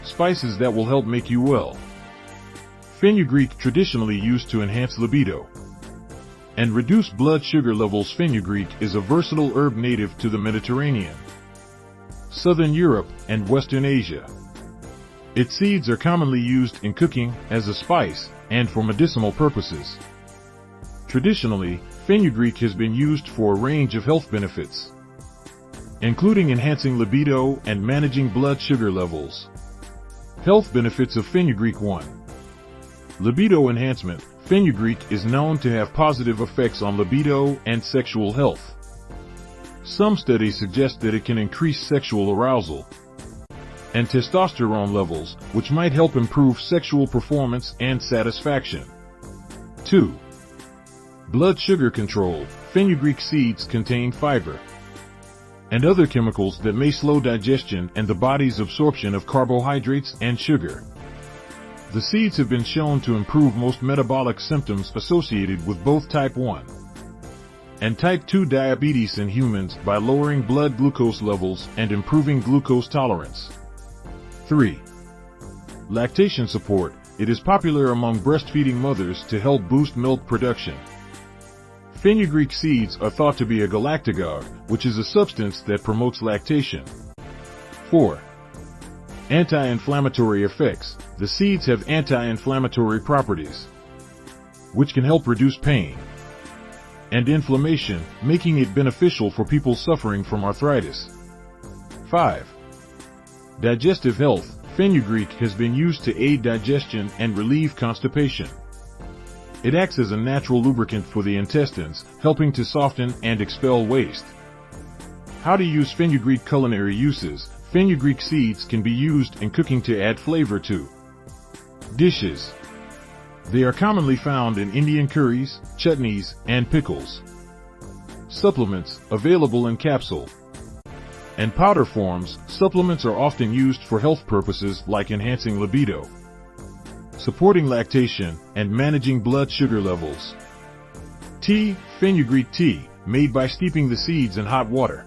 spices that will help make you well. Fenugreek, traditionally used to enhance libido and reduce blood sugar levels. Fenugreek is a versatile herb native to the Mediterranean, Southern Europe, and Western Asia. Its seeds are commonly used in cooking, as a spice, and for medicinal purposes. Traditionally, fenugreek has been used for a range of health benefits, including enhancing libido and managing blood sugar levels. Health benefits of fenugreek. 1. Libido enhancement. Fenugreek is known to have positive effects on libido and sexual health. Some studies suggest that it can increase sexual arousal and testosterone levels, which might help improve sexual performance and satisfaction. 2. Blood sugar control. Fenugreek seeds contain fiber and other chemicals that may slow digestion and the body's absorption of carbohydrates and sugar. The seeds have been shown to improve most metabolic symptoms associated with both type 1 and type 2 diabetes in humans by lowering blood glucose levels and improving glucose tolerance. 3. Lactation support. It is popular among breastfeeding mothers to help boost milk production. Fenugreek seeds are thought to be a galactagogue, which is a substance that promotes lactation. 4. Anti-inflammatory effects. The seeds have anti-inflammatory properties, which can help reduce pain and inflammation, making it beneficial for people suffering from arthritis. 5. Digestive health. Fenugreek has been used to aid digestion and relieve constipation. It acts as a natural lubricant for the intestines, helping to soften and expel waste. How to use fenugreek. Culinary uses. Fenugreek seeds can be used in cooking to add flavor to dishes. They are commonly found in Indian curries, chutneys, and pickles. Supplements. Available in capsule and powder forms. Supplements are often used for health purposes like enhancing libido, supporting lactation, and managing blood sugar levels. Tea. Fenugreek tea, made by steeping the seeds in hot water,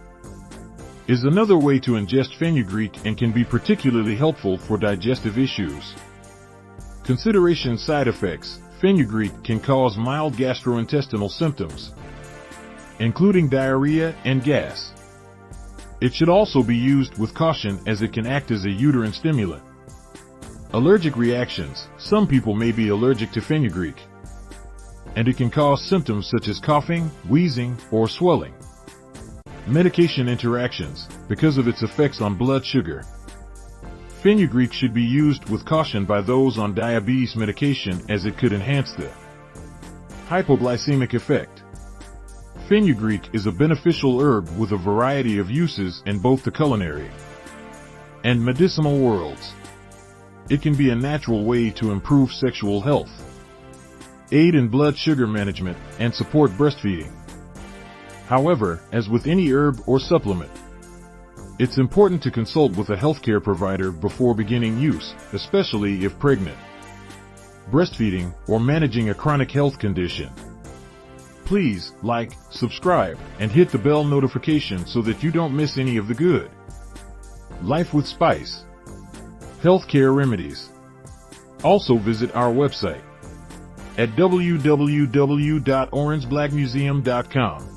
is another way to ingest fenugreek and can be particularly helpful for digestive issues. Consideration. Side effects. Fenugreek can cause mild gastrointestinal symptoms, including diarrhea and gas. It should also be used with caution as it can act as a uterine stimulant. Allergic reactions. Some people may be allergic to fenugreek, and it can cause symptoms such as coughing, wheezing, or swelling. Medication interactions. Because of its effects on blood sugar, fenugreek should be used with caution by those on diabetes medication, as it could enhance the hypoglycemic effect. Fenugreek is a beneficial herb with a variety of uses in both the culinary and medicinal worlds. It can be a natural way to improve sexual health, aid in blood sugar management, and support breastfeeding. However, as with any herb or supplement, it's important to consult with a healthcare provider before beginning use, especially if pregnant, breastfeeding, or managing a chronic health condition. Please like, subscribe, and hit the bell notification so that you don't miss any of the good Life with Spice healthcare remedies. Also visit our website at www.orangeblackmuseum.com.